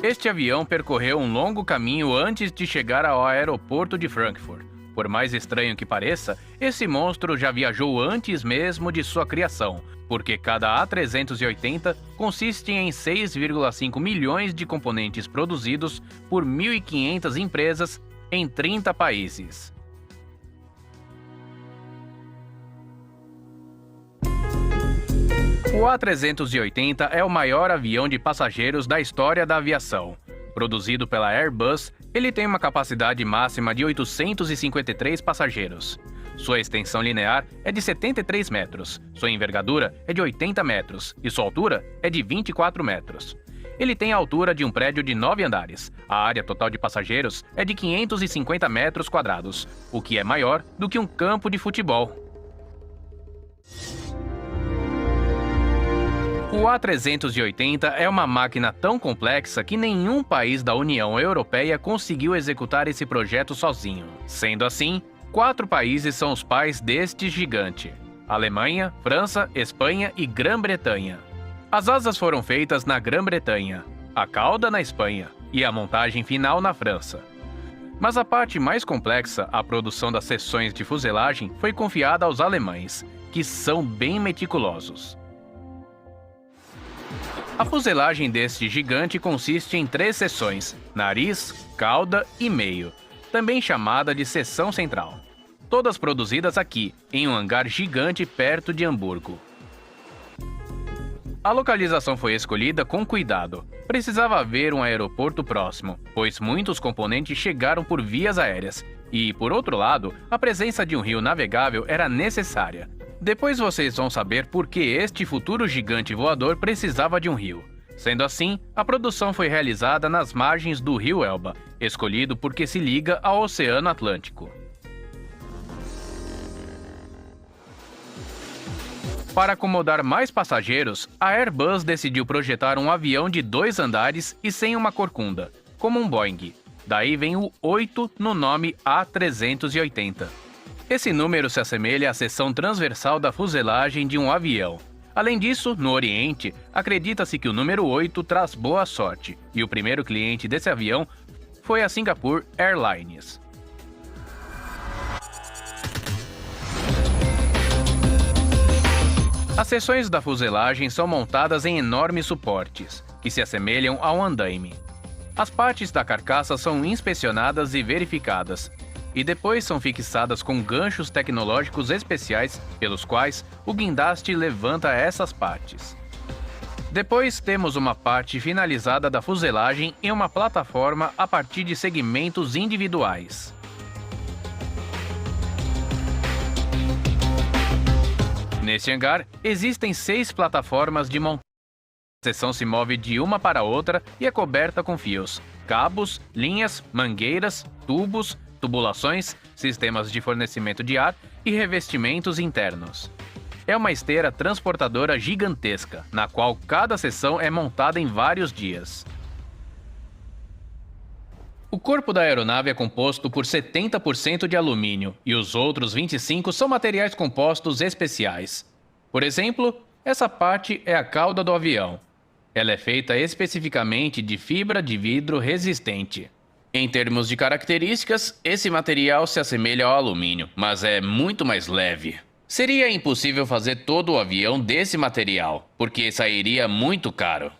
Este avião percorreu um longo caminho antes de chegar ao aeroporto de Frankfurt. Por mais estranho que pareça, esse monstro já viajou antes mesmo de sua criação, porque cada A380 consiste em 6,5 milhões de componentes produzidos por 1.500 empresas em 30 países. O A380 é o maior avião de passageiros da história da aviação. Produzido pela Airbus, ele tem uma capacidade máxima de 853 passageiros. Sua extensão linear é de 73 metros, sua envergadura é de 80 metros e sua altura é de 24 metros. Ele tem a altura de um prédio de 9 andares. A área total de passageiros é de 550 metros quadrados, o que é maior do que um campo de futebol. O A380 é uma máquina tão complexa que nenhum país da União Europeia conseguiu executar esse projeto sozinho. Sendo assim, 4 países são os pais deste gigante: Alemanha, França, Espanha e Grã-Bretanha. As asas foram feitas na Grã-Bretanha, a cauda na Espanha e a montagem final na França. Mas a parte mais complexa, a produção das seções de fuselagem, foi confiada aos alemães, que são bem meticulosos. A fuselagem deste gigante consiste em 3 seções: nariz, cauda e meio, também chamada de seção central. Todas produzidas aqui, em um hangar gigante perto de Hamburgo. A localização foi escolhida com cuidado. Precisava haver um aeroporto próximo, pois muitos componentes chegaram por vias aéreas, e, por outro lado, a presença de um rio navegável era necessária. Depois vocês vão saber por que este futuro gigante voador precisava de um rio. Sendo assim, a produção foi realizada nas margens do rio Elba, escolhido porque se liga ao Oceano Atlântico. Para acomodar mais passageiros, a Airbus decidiu projetar um avião de 2 andares e sem uma corcunda, como um Boeing. Daí vem o 8 no nome A380. Esse número se assemelha à seção transversal da fuselagem de um avião. Além disso, no Oriente, acredita-se que o número 8 traz boa sorte, e o primeiro cliente desse avião foi a Singapore Airlines. As seções da fuselagem são montadas em enormes suportes, que se assemelham a um andaime. As partes da carcaça são inspecionadas e verificadas, e depois são fixadas com ganchos tecnológicos especiais pelos quais o guindaste levanta essas partes. Depois temos uma parte finalizada da fuselagem em uma plataforma a partir de segmentos individuais. Neste hangar, existem 6 plataformas de montagem. A seção se move de uma para outra e é coberta com fios, cabos, linhas, mangueiras, tubos, tubulações, sistemas de fornecimento de ar e revestimentos internos. É uma esteira transportadora gigantesca, na qual cada seção é montada em vários dias. O corpo da aeronave é composto por 70% de alumínio e os outros 25% são materiais compostos especiais. Por exemplo, essa parte é a cauda do avião. Ela é feita especificamente de fibra de vidro resistente. Em termos de características, esse material se assemelha ao alumínio, mas é muito mais leve. Seria impossível fazer todo o avião desse material, porque sairia muito caro.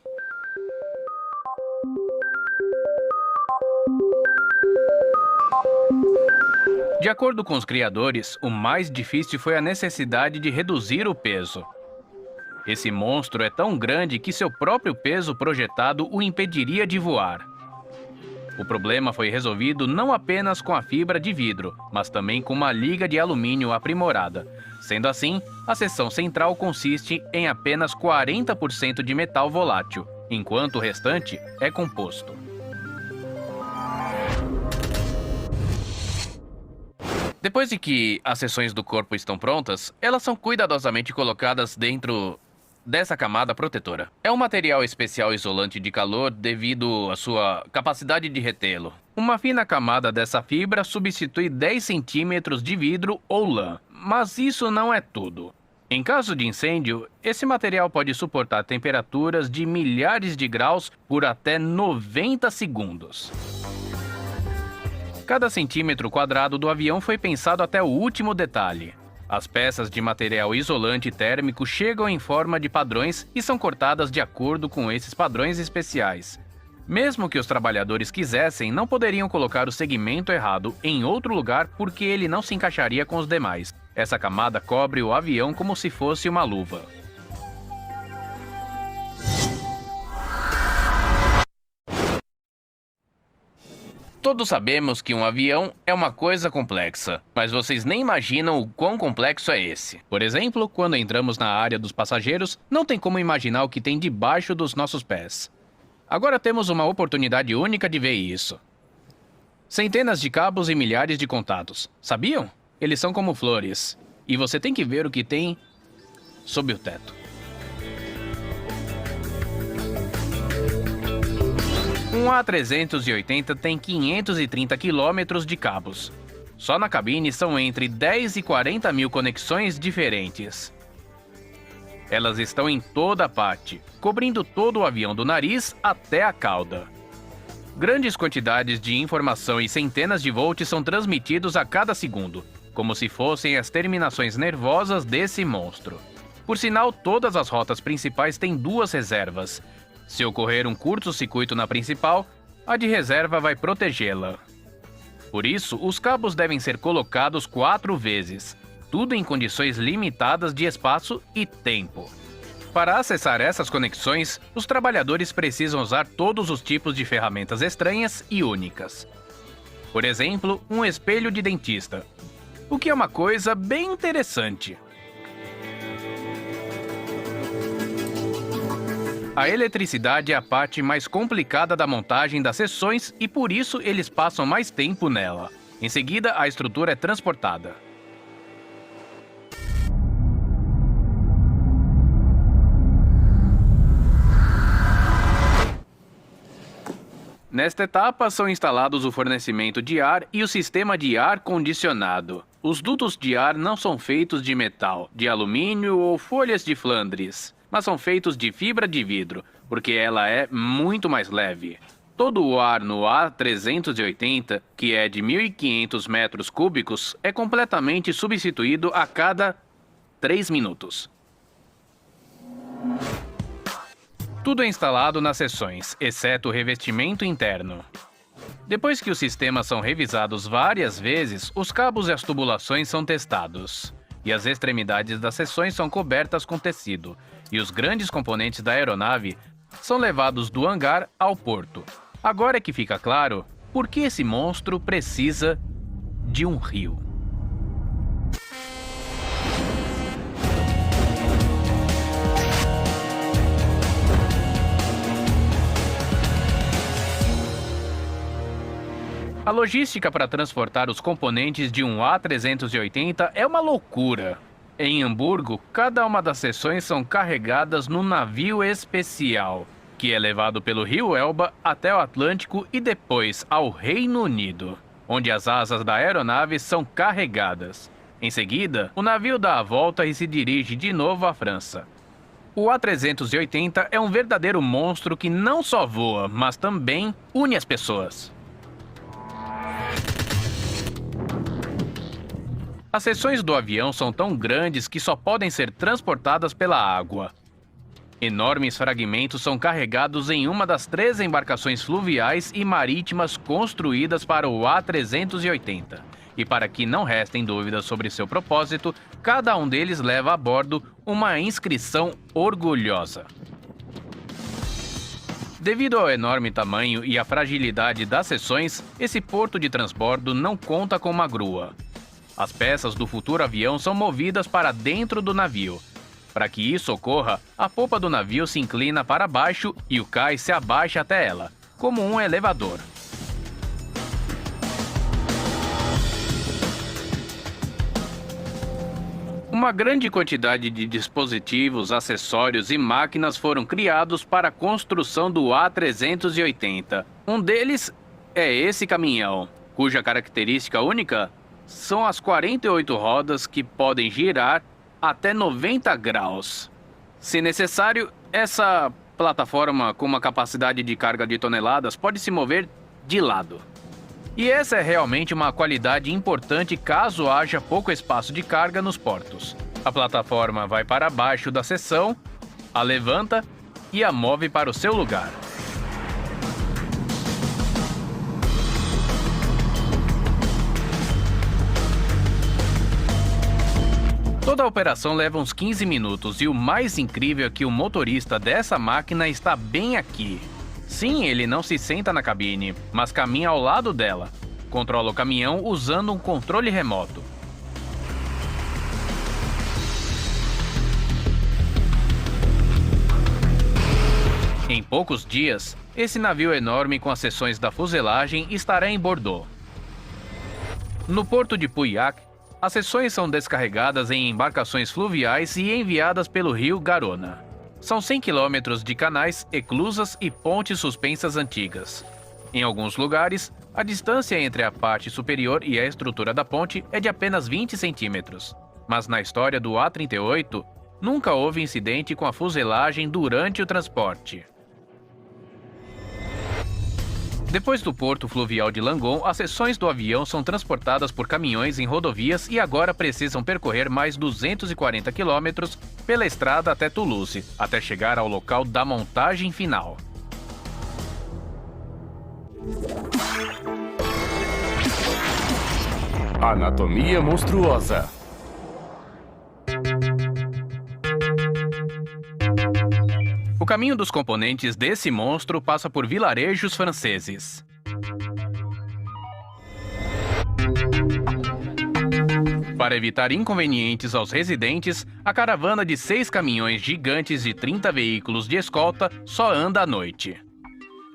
De acordo com os criadores, o mais difícil foi a necessidade de reduzir o peso. Esse monstro é tão grande que seu próprio peso projetado o impediria de voar. O problema foi resolvido não apenas com a fibra de vidro, mas também com uma liga de alumínio aprimorada. Sendo assim, a seção central consiste em apenas 40% de metal volátil, enquanto o restante é composto. Depois de que as seções do corpo estão prontas, elas são cuidadosamente colocadas dentro dessa camada protetora. É um material especial isolante de calor devido à sua capacidade de retê-lo. Uma fina camada dessa fibra substitui 10 centímetros de vidro ou lã. Mas isso não é tudo. Em caso de incêndio, esse material pode suportar temperaturas de milhares de graus por até 90 segundos. Cada centímetro quadrado do avião foi pensado até o último detalhe. As peças de material isolante térmico chegam em forma de padrões e são cortadas de acordo com esses padrões especiais. Mesmo que os trabalhadores quisessem, não poderiam colocar o segmento errado em outro lugar porque ele não se encaixaria com os demais. Essa camada cobre o avião como se fosse uma luva. Todos sabemos que um avião é uma coisa complexa, mas vocês nem imaginam o quão complexo é esse. Por exemplo, quando entramos na área dos passageiros, não tem como imaginar o que tem debaixo dos nossos pés. Agora temos uma oportunidade única de ver isso. Centenas de cabos e milhares de contatos. Sabiam? Eles são como flores. E você tem que ver o que tem sob o teto. Um A380 tem 530 quilômetros de cabos. Só na cabine são entre 10 e 40 mil conexões diferentes. Elas estão em toda parte, cobrindo todo o avião do nariz até a cauda. Grandes quantidades de informação e centenas de volts são transmitidos a cada segundo, como se fossem as terminações nervosas desse monstro. Por sinal, todas as rotas principais têm duas reservas. Se ocorrer um curto-circuito na principal, a de reserva vai protegê-la. Por isso, os cabos devem ser colocados 4 vezes, tudo em condições limitadas de espaço e tempo. Para acessar essas conexões, os trabalhadores precisam usar todos os tipos de ferramentas estranhas e únicas. Por exemplo, um espelho de dentista, o que é uma coisa bem interessante. A eletricidade é a parte mais complicada da montagem das seções e por isso eles passam mais tempo nela. Em seguida, a estrutura é transportada. Nesta etapa são instalados o fornecimento de ar e o sistema de ar-condicionado. Os dutos de ar não são feitos de metal, de alumínio ou folhas de Flandres, mas são feitos de fibra de vidro, porque ela é muito mais leve. Todo o ar no A380, que é de 1.500 metros cúbicos, é completamente substituído a cada 3 minutos. Tudo é instalado nas seções, exceto o revestimento interno. Depois que os sistemas são revisados várias vezes, os cabos e as tubulações são testados. E as extremidades das seções são cobertas com tecido, e os grandes componentes da aeronave são levados do hangar ao porto. Agora é que fica claro por que esse monstro precisa de um rio. A logística para transportar os componentes de um A380 é uma loucura. Em Hamburgo, cada uma das seções são carregadas num navio especial, que é levado pelo rio Elba até o Atlântico e depois ao Reino Unido, onde as asas da aeronave são carregadas. Em seguida, o navio dá a volta e se dirige de novo à França. O A380 é um verdadeiro monstro que não só voa, mas também une as pessoas. As seções do avião são tão grandes que só podem ser transportadas pela água. Enormes fragmentos são carregados em uma das 3 embarcações fluviais e marítimas construídas para o A380. E para que não restem dúvidas sobre seu propósito, cada um deles leva a bordo uma inscrição orgulhosa. Devido ao enorme tamanho e à fragilidade das seções, esse porto de transbordo não conta com uma grua. As peças do futuro avião são movidas para dentro do navio. Para que isso ocorra, a popa do navio se inclina para baixo e o cais se abaixa até ela, como um elevador. Uma grande quantidade de dispositivos, acessórios e máquinas foram criados para a construção do A380. Um deles é esse caminhão, cuja característica única são as 48 rodas que podem girar até 90 graus. Se necessário, essa plataforma com uma capacidade de carga de toneladas pode se mover de lado. E essa é realmente uma qualidade importante caso haja pouco espaço de carga nos portos. A plataforma vai para baixo da seção, a levanta e a move para o seu lugar. Toda a operação leva uns 15 minutos e o mais incrível é que o motorista dessa máquina está bem aqui. Sim, ele não se senta na cabine, mas caminha ao lado dela. Controla o caminhão usando um controle remoto. Em poucos dias, esse navio enorme com as seções da fuselagem estará em Bordeaux. No porto de Pauillac, as seções são descarregadas em embarcações fluviais e enviadas pelo rio Garona. São 100 quilômetros de canais, eclusas e pontes suspensas antigas. Em alguns lugares, a distância entre a parte superior e a estrutura da ponte é de apenas 20 centímetros. Mas na história do A38, nunca houve incidente com a fuselagem durante o transporte. Depois do porto fluvial de Langon, as seções do avião são transportadas por caminhões em rodovias e agora precisam percorrer mais 240 quilômetros pela estrada até Toulouse, até chegar ao local da montagem final. Anatomia monstruosa. O caminho dos componentes desse monstro passa por vilarejos franceses. Para evitar inconvenientes aos residentes, a caravana de 6 caminhões gigantes de 30 veículos de escolta só anda à noite.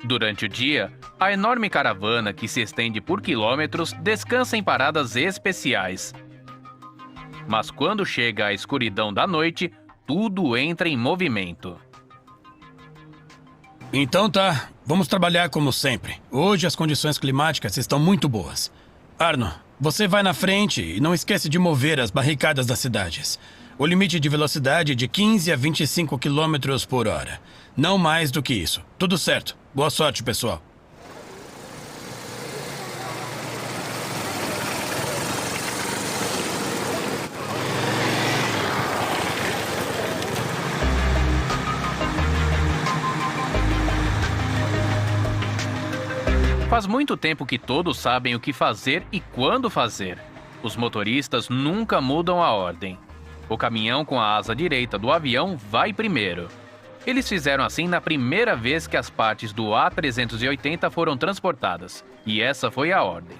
Durante o dia, a enorme caravana, que se estende por quilômetros, descansa em paradas especiais. Mas quando chega a escuridão da noite, tudo entra em movimento. Então tá, vamos trabalhar como sempre. Hoje as condições climáticas estão muito boas. Arno, você vai na frente e não esquece de mover as barricadas das cidades. O limite de velocidade é de 15 a 25 km por hora. Não mais do que isso. Tudo certo. Boa sorte, pessoal. Faz muito tempo que todos sabem o que fazer e quando fazer. Os motoristas nunca mudam a ordem. O caminhão com a asa direita do avião vai primeiro. Eles fizeram assim na primeira vez que as partes do A380 foram transportadas, e essa foi a ordem.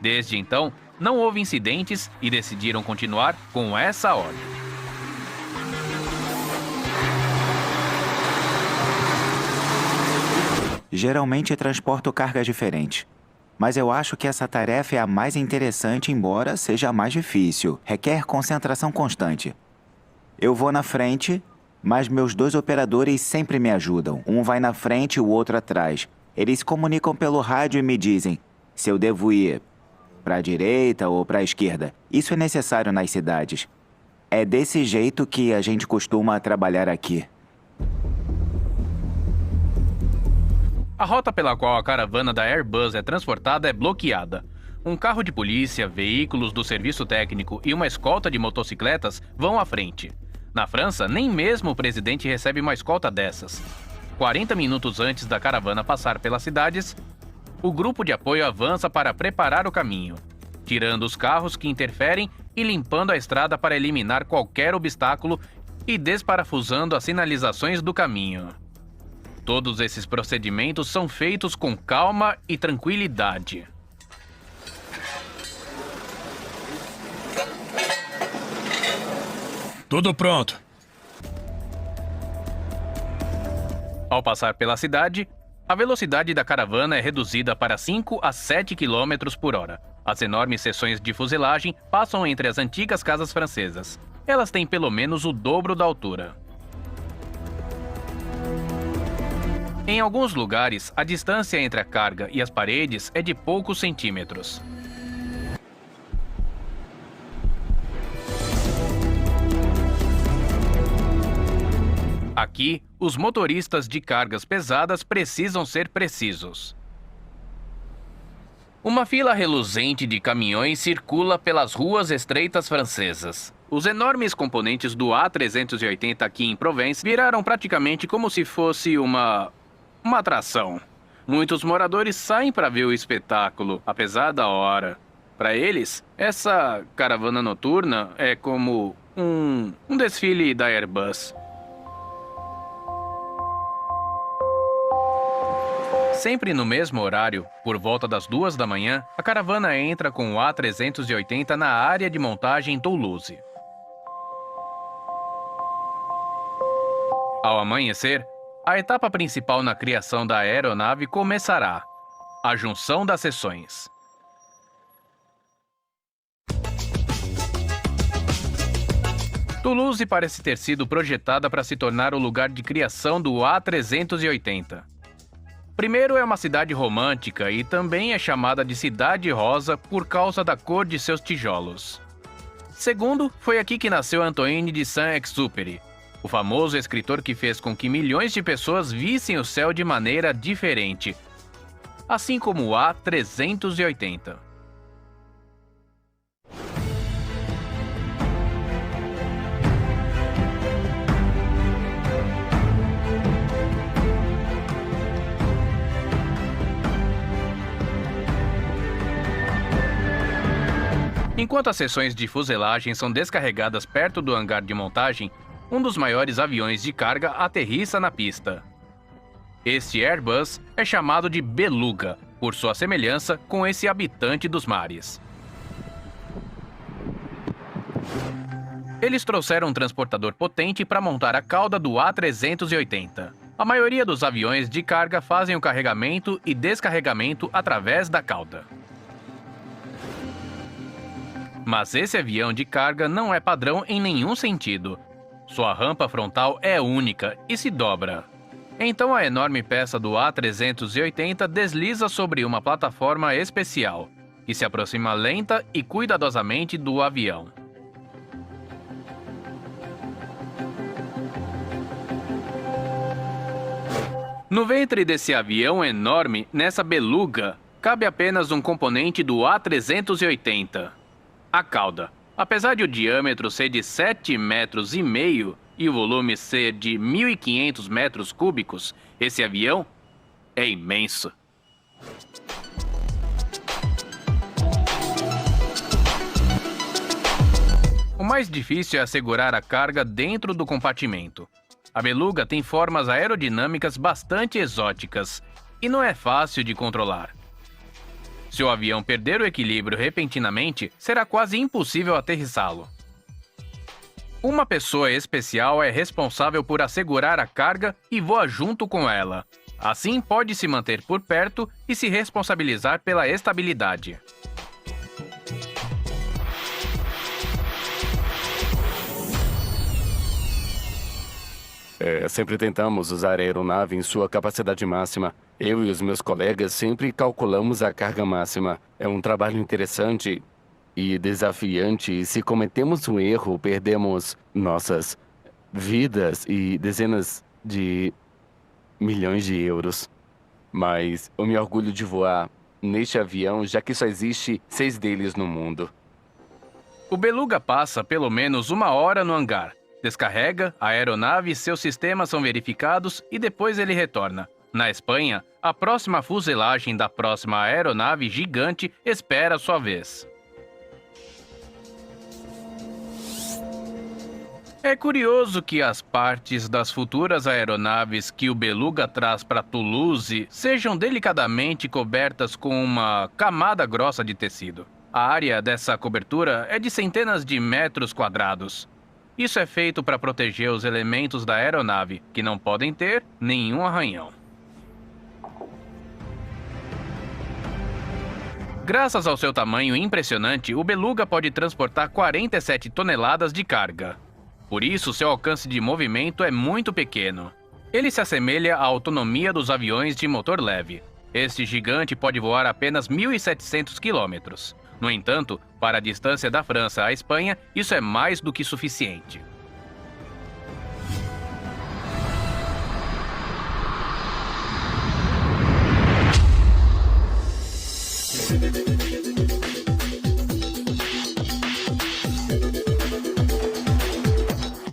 Desde então, não houve incidentes e decidiram continuar com essa ordem. Geralmente transporto cargas diferentes. Mas eu acho que essa tarefa é a mais interessante, embora seja a mais difícil. Requer concentração constante. Eu vou na frente, mas meus 2 operadores sempre me ajudam. Um vai na frente e o outro atrás. Eles se comunicam pelo rádio e me dizem se eu devo ir para a direita ou para a esquerda. Isso é necessário nas cidades. É desse jeito que a gente costuma trabalhar aqui. A rota pela qual a caravana da Airbus é transportada é bloqueada. Um carro de polícia, veículos do serviço técnico e uma escolta de motocicletas vão à frente. Na França, nem mesmo o presidente recebe uma escolta dessas. 40 minutos antes da caravana passar pelas cidades, o grupo de apoio avança para preparar o caminho, tirando os carros que interferem e limpando a estrada para eliminar qualquer obstáculo e desparafusando as sinalizações do caminho. Todos esses procedimentos são feitos com calma e tranquilidade. Tudo pronto. Ao passar pela cidade, a velocidade da caravana é reduzida para 5 a 7 km por hora. As enormes seções de fuselagem passam entre as antigas casas francesas. Elas têm pelo menos o dobro da altura. Em alguns lugares, a distância entre a carga e as paredes é de poucos centímetros. Aqui, os motoristas de cargas pesadas precisam ser precisos. Uma fila reluzente de caminhões circula pelas ruas estreitas francesas. Os enormes componentes do A380 aqui em Provence viraram praticamente como se fosse uma atração. Muitos moradores saem para ver o espetáculo, apesar da hora. Para eles, essa caravana noturna é como um desfile da Airbus. Sempre no mesmo horário, por volta das 2 da manhã, a caravana entra com o A380 na área de montagem em Toulouse. Ao amanhecer, a etapa principal na criação da aeronave começará: a junção das seções. Toulouse parece ter sido projetada para se tornar o lugar de criação do A380. Primeiro, é uma cidade romântica e também é chamada de Cidade Rosa por causa da cor de seus tijolos. Segundo, foi aqui que nasceu Antoine de Saint-Exupéry, o famoso escritor que fez com que milhões de pessoas vissem o céu de maneira diferente, assim como o A380. Enquanto as seções de fuselagem são descarregadas perto do hangar de montagem, um dos maiores aviões de carga aterrissa na pista. Este Airbus é chamado de Beluga, por sua semelhança com esse habitante dos mares. Eles trouxeram um transportador potente para montar a cauda do A380. A maioria dos aviões de carga fazem o carregamento e descarregamento através da cauda. Mas esse avião de carga não é padrão em nenhum sentido. Sua rampa frontal é única e se dobra. Então a enorme peça do A380 desliza sobre uma plataforma especial, que se aproxima lenta e cuidadosamente do avião. No ventre desse avião enorme, nessa beluga, cabe apenas um componente do A380. A cauda. Apesar de o diâmetro ser de 7,5 metros e o volume ser de 1.500 metros cúbicos, esse avião é imenso. O mais difícil é assegurar a carga dentro do compartimento. A beluga tem formas aerodinâmicas bastante exóticas e não é fácil de controlar. Se o avião perder o equilíbrio repentinamente, será quase impossível aterrissá-lo. Uma pessoa especial é responsável por assegurar a carga e voa junto com ela. Assim, pode se manter por perto e se responsabilizar pela estabilidade. Sempre tentamos usar a aeronave em sua capacidade máxima. Eu e os meus colegas sempre calculamos a carga máxima. É um trabalho interessante e desafiante. E se cometemos um erro, perdemos nossas vidas e dezenas de milhões de euros. Mas eu me orgulho de voar neste avião, já que só existe 6 deles no mundo. O Beluga passa pelo menos 1 hora no hangar. Descarrega a aeronave e seus sistemas são verificados e depois ele retorna. Na Espanha, a próxima fuselagem da próxima aeronave gigante espera sua vez. É curioso que as partes das futuras aeronaves que o Beluga traz para Toulouse sejam delicadamente cobertas com uma camada grossa de tecido. A área dessa cobertura é de centenas de metros quadrados. Isso é feito para proteger os elementos da aeronave, que não podem ter nenhum arranhão. Graças ao seu tamanho impressionante, o Beluga pode transportar 47 toneladas de carga. Por isso, seu alcance de movimento é muito pequeno. Ele se assemelha à autonomia dos aviões de motor leve. Este gigante pode voar apenas 1.700 quilômetros. No entanto, para a distância da França à Espanha, isso é mais do que suficiente.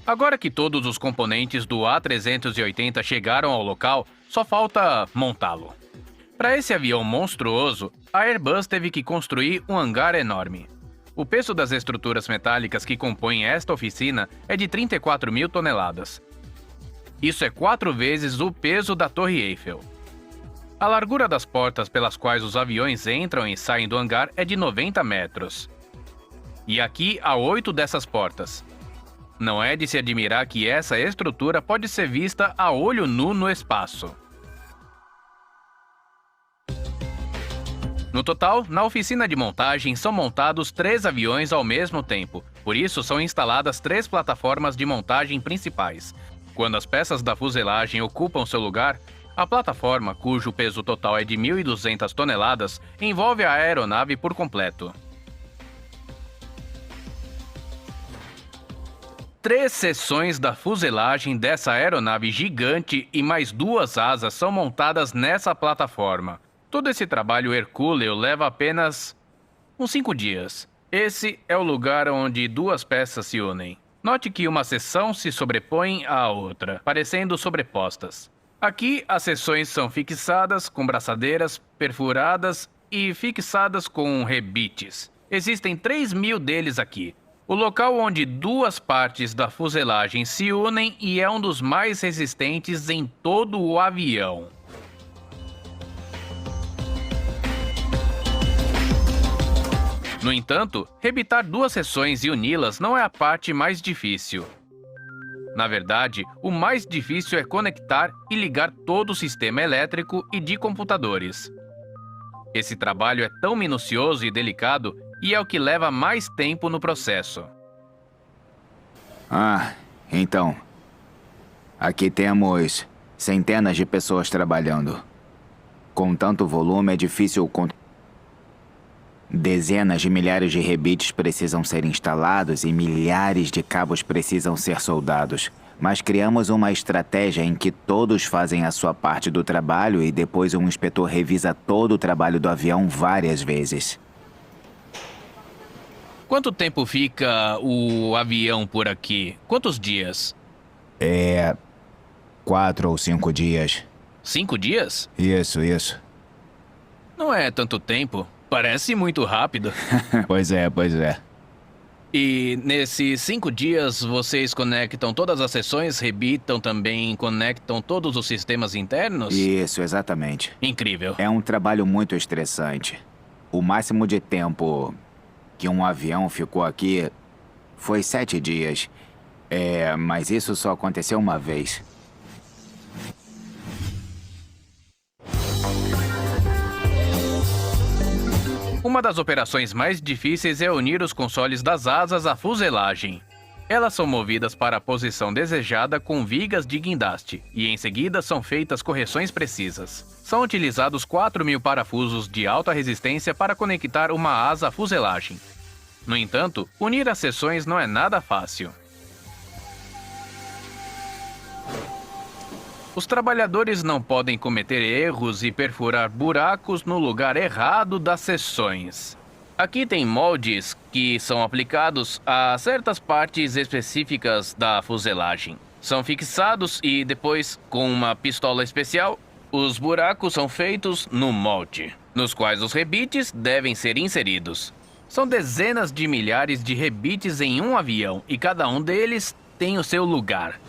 Agora que todos os componentes do A380 chegaram ao local, só falta montá-lo. Para esse avião monstruoso, a Airbus teve que construir um hangar enorme. O peso das estruturas metálicas que compõem esta oficina é de 34 mil toneladas. Isso é 4 vezes o peso da Torre Eiffel. A largura das portas pelas quais os aviões entram e saem do hangar é de 90 metros. E aqui há 8 dessas portas. Não é de se admirar que essa estrutura pode ser vista a olho nu no espaço. No total, na oficina de montagem são montados 3 aviões ao mesmo tempo, por isso são instaladas 3 plataformas de montagem principais. Quando as peças da fuselagem ocupam seu lugar, a plataforma, cujo peso total é de 1.200 toneladas, envolve a aeronave por completo. 3 seções da fuselagem dessa aeronave gigante e mais 2 asas são montadas nessa plataforma. Todo esse trabalho hercúleo leva apenas uns 5 dias. Esse é o lugar onde 2 peças se unem. Note que uma seção se sobrepõe à outra, parecendo sobrepostas. Aqui, as seções são fixadas com braçadeiras perfuradas e fixadas com rebites. Existem 3.000 deles aqui. O local onde 2 partes da fuselagem se unem e é um dos mais resistentes em todo o avião. No entanto, rebitar 2 seções e uni-las não é a parte mais difícil. Na verdade, o mais difícil é conectar e ligar todo o sistema elétrico e de computadores. Esse trabalho é tão minucioso e delicado e é o que leva mais tempo no processo. Então. Aqui temos centenas de pessoas trabalhando. Com tanto volume é difícil Dezenas de milhares de rebites precisam ser instalados e milhares de cabos precisam ser soldados. Mas criamos uma estratégia em que todos fazem a sua parte do trabalho e depois um inspetor revisa todo o trabalho do avião várias vezes. Quanto tempo fica o avião por aqui? Quantos dias? 4 ou 5 dias. 5 dias? Isso. Não é tanto tempo. Parece muito rápido. Pois é. E nesses 5 dias, vocês conectam todas as seções, rebitam também, conectam todos os sistemas internos? Isso, exatamente. Incrível. É um trabalho muito estressante. O máximo de tempo que um avião ficou aqui foi 7 dias. Mas isso só aconteceu uma vez. Uma das operações mais difíceis é unir os consoles das asas à fuselagem. Elas são movidas para a posição desejada com vigas de guindaste, e em seguida são feitas correções precisas. São utilizados 4.000 parafusos de alta resistência para conectar uma asa à fuselagem. No entanto, unir as seções não é nada fácil. Os trabalhadores não podem cometer erros e perfurar buracos no lugar errado das seções. Aqui tem moldes que são aplicados a certas partes específicas da fuselagem. São fixados e depois, com uma pistola especial, os buracos são feitos no molde, nos quais os rebites devem ser inseridos. São dezenas de milhares de rebites em um avião e cada um deles tem o seu lugar.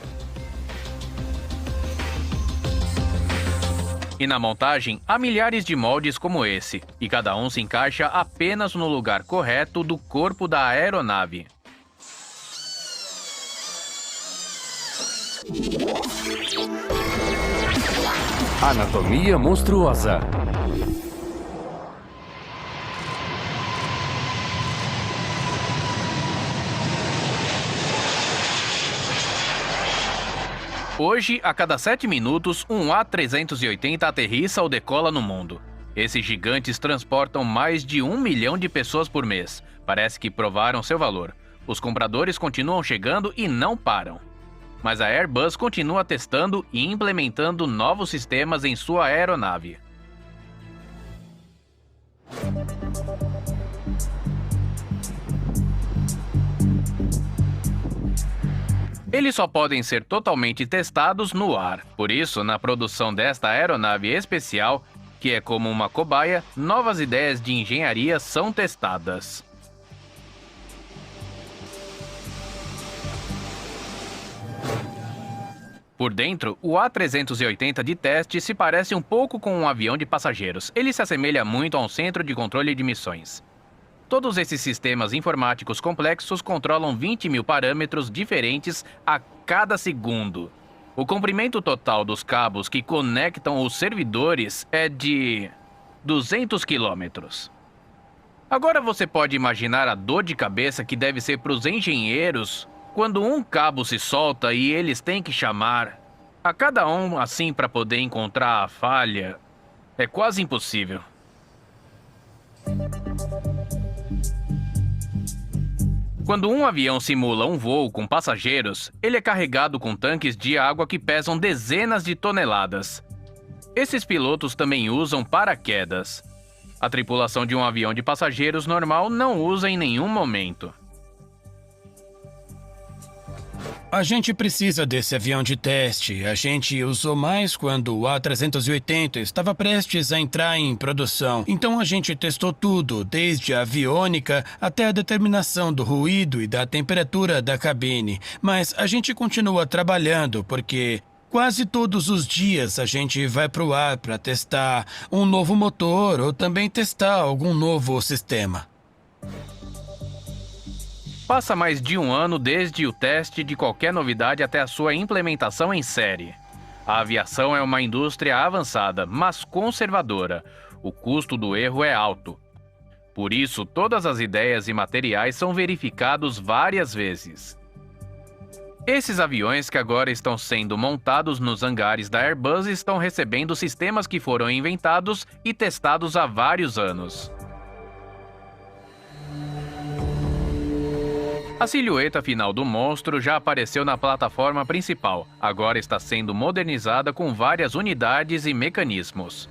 E na montagem, há milhares de moldes como esse, e cada um se encaixa apenas no lugar correto do corpo da aeronave. Anatomia monstruosa. Hoje, a cada 7 minutos, um A380 aterrissa ou decola no mundo. Esses gigantes transportam mais de 1 milhão de pessoas por mês. Parece que provaram seu valor. Os compradores continuam chegando e não param. Mas a Airbus continua testando e implementando novos sistemas em sua aeronave. Eles só podem ser totalmente testados no ar. Por isso, na produção desta aeronave especial, que é como uma cobaia, novas ideias de engenharia são testadas. Por dentro, o A380 de teste se parece um pouco com um avião de passageiros. Ele se assemelha muito a um centro de controle de missões. Todos esses sistemas informáticos complexos controlam 20.000 parâmetros diferentes a cada segundo. O comprimento total dos cabos que conectam os servidores é de 200 quilômetros. Agora você pode imaginar a dor de cabeça que deve ser para os engenheiros quando um cabo se solta e eles têm que chamar a cada um assim para poder encontrar a falha. É quase impossível. Quando um avião simula um voo com passageiros, ele é carregado com tanques de água que pesam dezenas de toneladas. Esses pilotos também usam paraquedas. A tripulação de um avião de passageiros normal não usa em nenhum momento. A gente precisa desse avião de teste. A gente usou mais quando o A380 estava prestes a entrar em produção. Então a gente testou tudo, desde a aviônica até a determinação do ruído e da temperatura da cabine. Mas a gente continua trabalhando porque quase todos os dias a gente vai para o ar para testar um novo motor ou também testar algum novo sistema. Passa mais de um ano desde o teste de qualquer novidade até a sua implementação em série. A aviação é uma indústria avançada, mas conservadora. O custo do erro é alto. Por isso, todas as ideias e materiais são verificados várias vezes. Esses aviões que agora estão sendo montados nos hangares da Airbus estão recebendo sistemas que foram inventados e testados há vários anos. A silhueta final do monstro já apareceu na plataforma principal. Agora está sendo modernizada com várias unidades e mecanismos.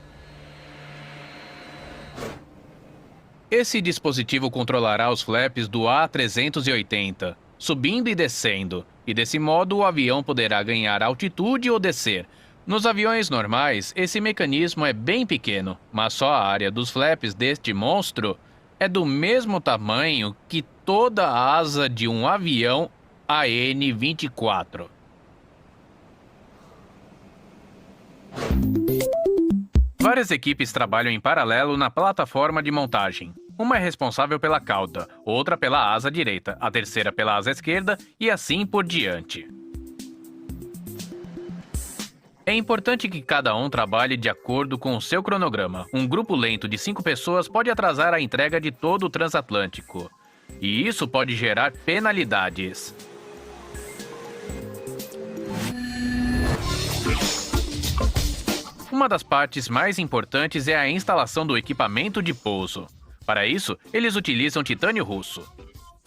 Esse dispositivo controlará os flaps do A380, subindo e descendo, e desse modo o avião poderá ganhar altitude ou descer. Nos aviões normais, esse mecanismo é bem pequeno, mas só a área dos flaps deste monstro é do mesmo tamanho que toda a asa de um avião AN-24. Várias equipes trabalham em paralelo na plataforma de montagem. Uma é responsável pela cauda, outra pela asa direita, a terceira pela asa esquerda e assim por diante. É importante que cada um trabalhe de acordo com o seu cronograma. Um grupo lento de 5 pessoas pode atrasar a entrega de todo o transatlântico. E isso pode gerar penalidades. Uma das partes mais importantes é a instalação do equipamento de pouso. Para isso, eles utilizam titânio russo.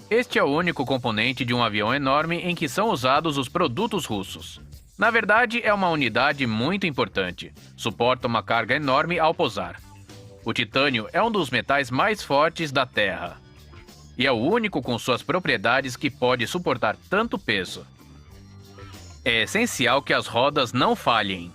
Este é o único componente de um avião enorme em que são usados os produtos russos. Na verdade, é uma unidade muito importante. Suporta uma carga enorme ao pousar. O titânio é um dos metais mais fortes da Terra. E é o único com suas propriedades que pode suportar tanto peso. É essencial que as rodas não falhem.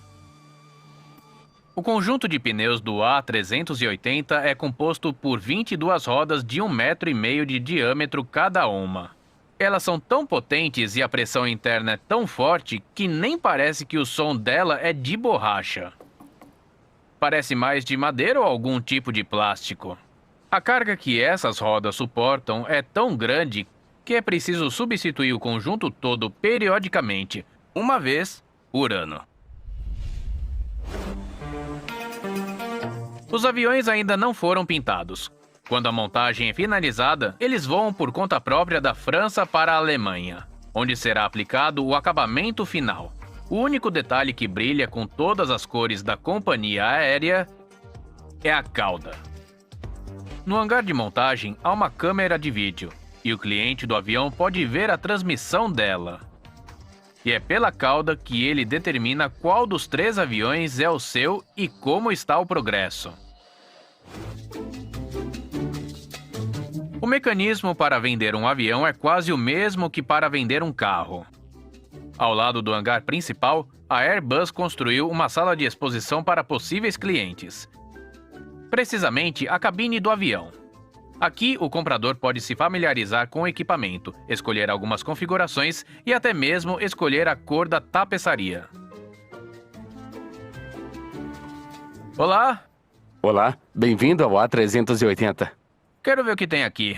O conjunto de pneus do A380 é composto por 22 rodas de 1,5 m de diâmetro cada uma. Elas são tão potentes e a pressão interna é tão forte que nem parece que o som dela é de borracha. Parece mais de madeira ou algum tipo de plástico. A carga que essas rodas suportam é tão grande que é preciso substituir o conjunto todo periodicamente, uma vez por ano. Os aviões ainda não foram pintados. Quando a montagem é finalizada, eles voam por conta própria da França para a Alemanha, onde será aplicado o acabamento final. O único detalhe que brilha com todas as cores da companhia aérea é a cauda. No hangar de montagem há uma câmera de vídeo, e o cliente do avião pode ver a transmissão dela. E é pela cauda que ele determina qual dos 3 aviões é o seu e como está o progresso. O mecanismo para vender um avião é quase o mesmo que para vender um carro. Ao lado do hangar principal, a Airbus construiu uma sala de exposição para possíveis clientes. Precisamente a cabine do avião. Aqui, o comprador pode se familiarizar com o equipamento, escolher algumas configurações e até mesmo escolher a cor da tapeçaria. Olá, Olá, bem-vindo ao A380. quero ver o que tem aqui.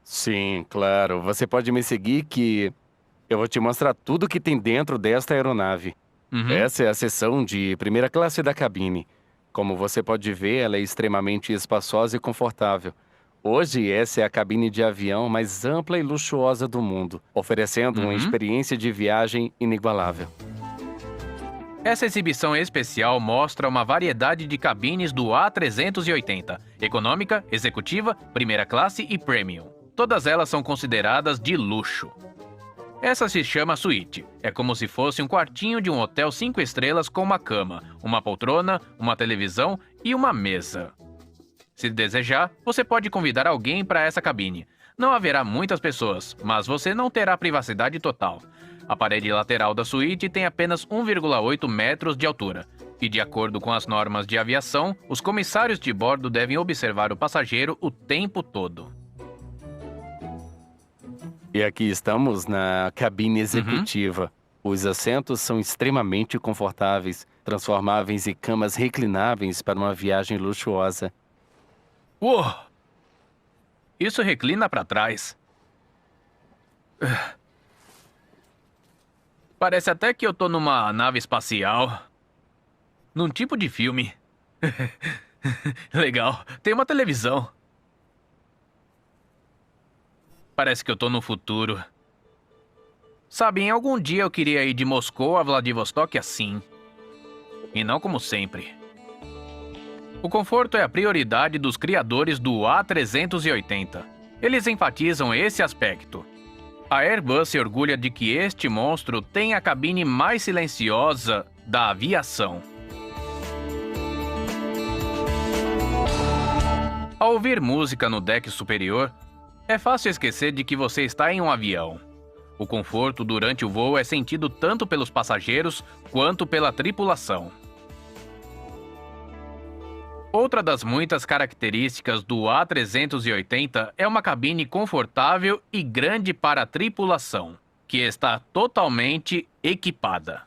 Sim, claro. Você pode me seguir que eu vou te mostrar tudo que tem dentro desta aeronave. Essa é a seção de primeira classe da cabine. Como você pode ver, ela é extremamente espaçosa e confortável. Hoje, essa é a cabine de avião mais ampla e luxuosa do mundo, oferecendo uma experiência de viagem inigualável. Essa exibição especial mostra uma variedade de cabines do A380, econômica, executiva, primeira classe e premium. Todas elas são consideradas de luxo. Essa se chama suíte. É como se fosse um quartinho de um hotel 5 estrelas com uma cama, uma poltrona, uma televisão e uma mesa. Se desejar, você pode convidar alguém para essa cabine. Não haverá muitas pessoas, mas você não terá privacidade total. A parede lateral da suíte tem apenas 1,8 metros de altura. E de acordo com as normas de aviação, os comissários de bordo devem observar o passageiro o tempo todo. E aqui estamos na cabine executiva. Os assentos são extremamente confortáveis, transformáveis em camas reclináveis para uma viagem luxuosa. Uou! Isso reclina para trás. Parece até que eu tô numa nave espacial. Num tipo de filme. Legal. Tem uma televisão. Parece que eu tô no futuro. Sabe, em algum dia eu queria ir de Moscou a Vladivostok assim. E não como sempre. O conforto é a prioridade dos criadores do A380. Eles enfatizam esse aspecto. A Airbus se orgulha de que este monstro tem a cabine mais silenciosa da aviação. Ao ouvir música no deck superior, é fácil esquecer de que você está em um avião. O conforto durante o voo é sentido tanto pelos passageiros quanto pela tripulação. Outra das muitas características do A380 é uma cabine confortável e grande para a tripulação, que está totalmente equipada.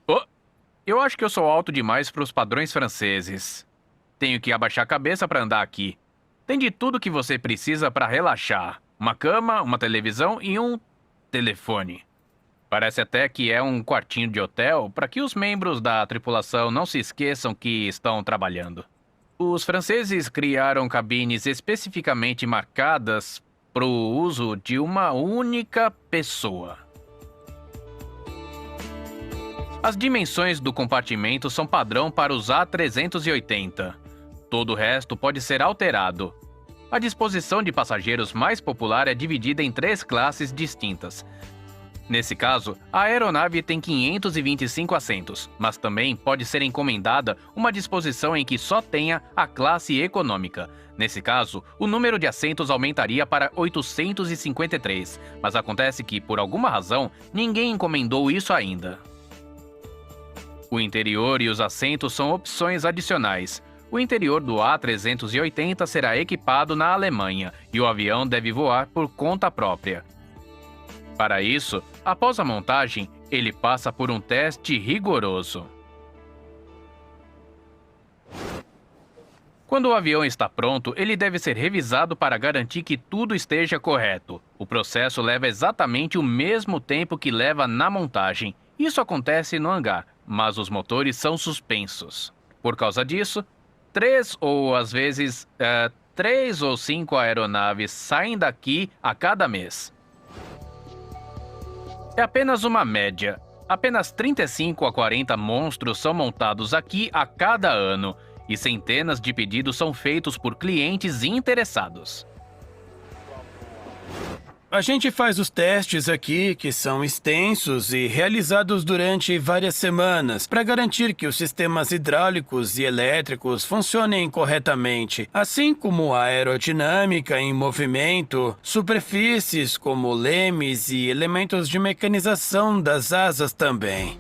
Oh, eu acho que eu sou alto demais para os padrões franceses. Tenho que abaixar a cabeça para andar aqui. Tem de tudo que você precisa para relaxar. Uma cama, uma televisão e um telefone. Parece até que é um quartinho de hotel para que os membros da tripulação não se esqueçam que estão trabalhando. Os franceses criaram cabines especificamente marcadas para o uso de uma única pessoa. As dimensões do compartimento são padrão para os A380. Todo o resto pode ser alterado. A disposição de passageiros mais popular é dividida em 3 classes distintas. Nesse caso, a aeronave tem 525 assentos, mas também pode ser encomendada uma disposição em que só tenha a classe econômica. Nesse caso, o número de assentos aumentaria para 853, mas acontece que, por alguma razão, ninguém encomendou isso ainda. O interior e os assentos são opções adicionais. O interior do A380 será equipado na Alemanha e o avião deve voar por conta própria. Para isso, após a montagem, ele passa por um teste rigoroso. Quando o avião está pronto, ele deve ser revisado para garantir que tudo esteja correto. O processo leva exatamente o mesmo tempo que leva na montagem. Isso acontece no hangar, mas os motores são suspensos. Por causa disso, 3 ou às vezes 3 ou 5 aeronaves saem daqui a cada mês. É apenas uma média. Apenas 35 a 40 monstros são montados aqui a cada ano, e centenas de pedidos são feitos por clientes interessados. A gente faz os testes aqui, que são extensos e realizados durante várias semanas, para garantir que os sistemas hidráulicos e elétricos funcionem corretamente, assim como a aerodinâmica em movimento, superfícies como lemes e elementos de mecanização das asas também.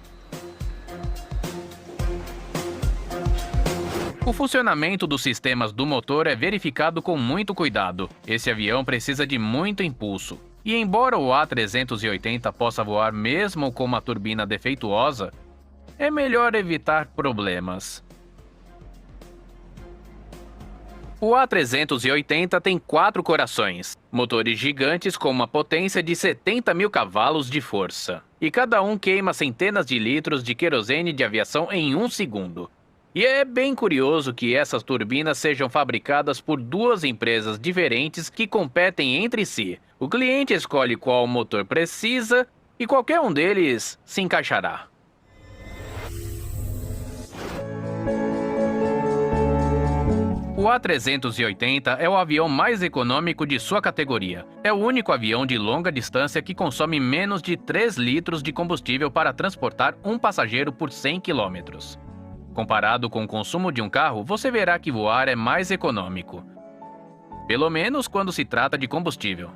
O funcionamento dos sistemas do motor é verificado com muito cuidado. Esse avião precisa de muito impulso. E embora o A380 possa voar mesmo com uma turbina defeituosa, é melhor evitar problemas. O A380 tem 4 corações, motores gigantes com uma potência de 70 mil cavalos de força. E cada um queima centenas de litros de querosene de aviação em 1 segundo. E é bem curioso que essas turbinas sejam fabricadas por 2 empresas diferentes que competem entre si. O cliente escolhe qual motor precisa e qualquer um deles se encaixará. O A380 é o avião mais econômico de sua categoria. É o único avião de longa distância que consome menos de 3 litros de combustível para transportar um passageiro por 100 quilômetros. Comparado com o consumo de um carro, você verá que voar é mais econômico. Pelo menos quando se trata de combustível.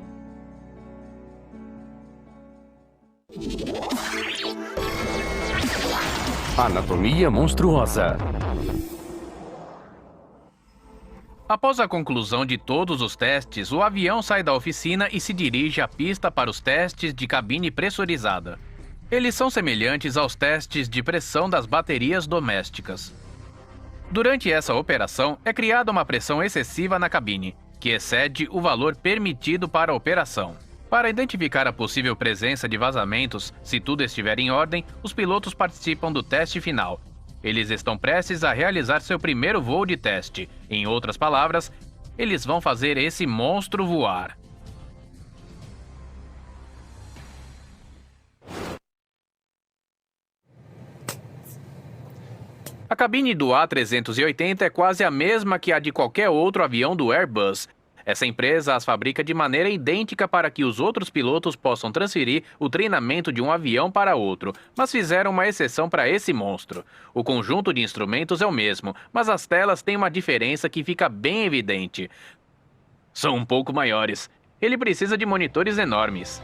Anatomia monstruosa. Após a conclusão de todos os testes, o avião sai da oficina e se dirige à pista para os testes de cabine pressurizada. Eles são semelhantes aos testes de pressão das baterias domésticas. Durante essa operação, é criada uma pressão excessiva na cabine, que excede o valor permitido para a operação. Para identificar a possível presença de vazamentos, se tudo estiver em ordem, os pilotos participam do teste final. Eles estão prestes a realizar seu primeiro voo de teste. Em outras palavras, eles vão fazer esse monstro voar. A cabine do A380 é quase a mesma que a de qualquer outro avião do Airbus. Essa empresa as fabrica de maneira idêntica para que os outros pilotos possam transferir o treinamento de um avião para outro, mas fizeram uma exceção para esse monstro. O conjunto de instrumentos é o mesmo, mas as telas têm uma diferença que fica bem evidente. São um pouco maiores. Ele precisa de monitores enormes.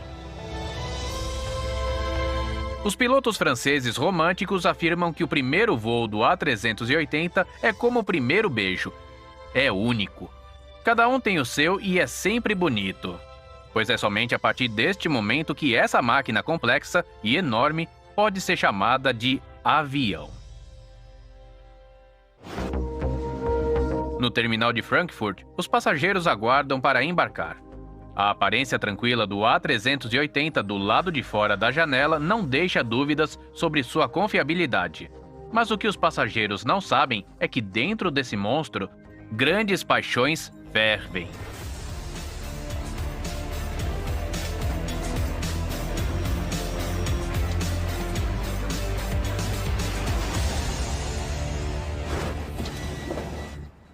Os pilotos franceses românticos afirmam que o primeiro voo do A380 é como o primeiro beijo. É único. Cada um tem o seu e é sempre bonito. Pois é somente a partir deste momento que essa máquina complexa e enorme pode ser chamada de avião. No terminal de Frankfurt, os passageiros aguardam para embarcar. A aparência tranquila do A380 do lado de fora da janela não deixa dúvidas sobre sua confiabilidade. Mas o que os passageiros não sabem é que dentro desse monstro, grandes paixões fervem.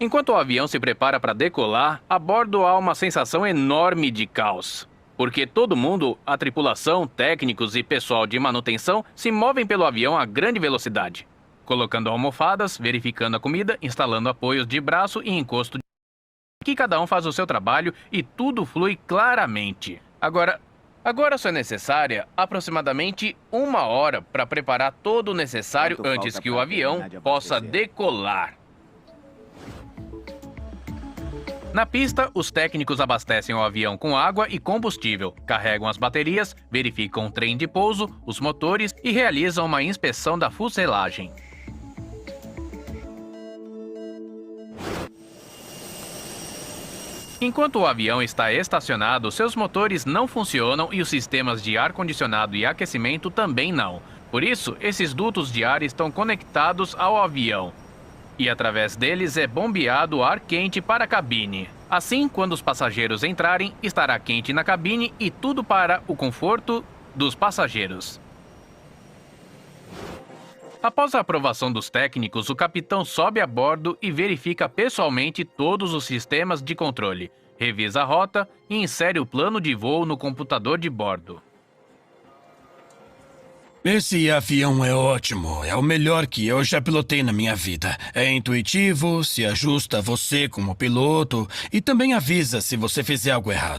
Enquanto o avião se prepara para decolar, a bordo há uma sensação enorme de caos. Porque todo mundo, a tripulação, técnicos e pessoal de manutenção, se movem pelo avião a grande velocidade. Colocando almofadas, verificando a comida, instalando apoios de braço e encosto de... Aqui cada um faz o seu trabalho e tudo flui claramente. Agora só é necessária aproximadamente 1 hora para preparar todo o necessário antes que o avião possa decolar. Na pista, os técnicos abastecem o avião com água e combustível, carregam as baterias, verificam o trem de pouso, os motores e realizam uma inspeção da fuselagem. Enquanto o avião está estacionado, seus motores não funcionam e os sistemas de ar-condicionado e aquecimento também não. Por isso, esses dutos de ar estão conectados ao avião. E através deles é bombeado ar quente para a cabine. Assim, quando os passageiros entrarem, estará quente na cabine e tudo para o conforto dos passageiros. Após a aprovação dos técnicos, o capitão sobe a bordo e verifica pessoalmente todos os sistemas de controle. Revisa a rota e insere o plano de voo no computador de bordo. Esse avião é ótimo. É o melhor que eu já pilotei na minha vida. É intuitivo, se ajusta a você como piloto e também avisa se você fizer algo errado.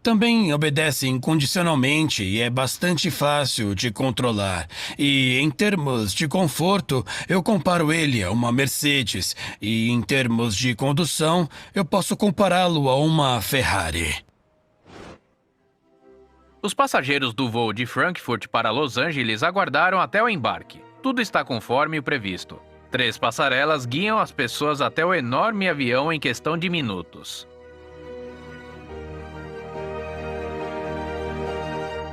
Também obedece incondicionalmente e é bastante fácil de controlar. E em termos de conforto, eu comparo ele a uma Mercedes. E em termos de condução, eu posso compará-lo a uma Ferrari. Os passageiros do voo de Frankfurt para Los Angeles aguardaram até o embarque. Tudo está conforme o previsto. 3 passarelas guiam as pessoas até o enorme avião em questão de minutos.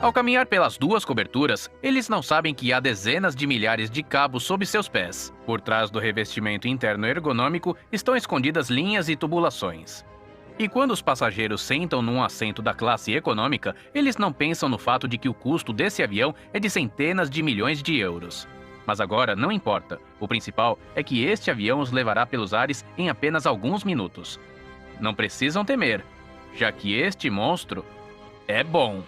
Ao caminhar pelas 2 coberturas, eles não sabem que há dezenas de milhares de cabos sob seus pés. Por trás do revestimento interno ergonômico estão escondidas linhas e tubulações. E quando os passageiros sentam num assento da classe econômica, eles não pensam no fato de que o custo desse avião é de centenas de milhões de euros. Mas agora não importa. O principal é que este avião os levará pelos ares em apenas alguns minutos. Não precisam temer, já que este monstro é bom.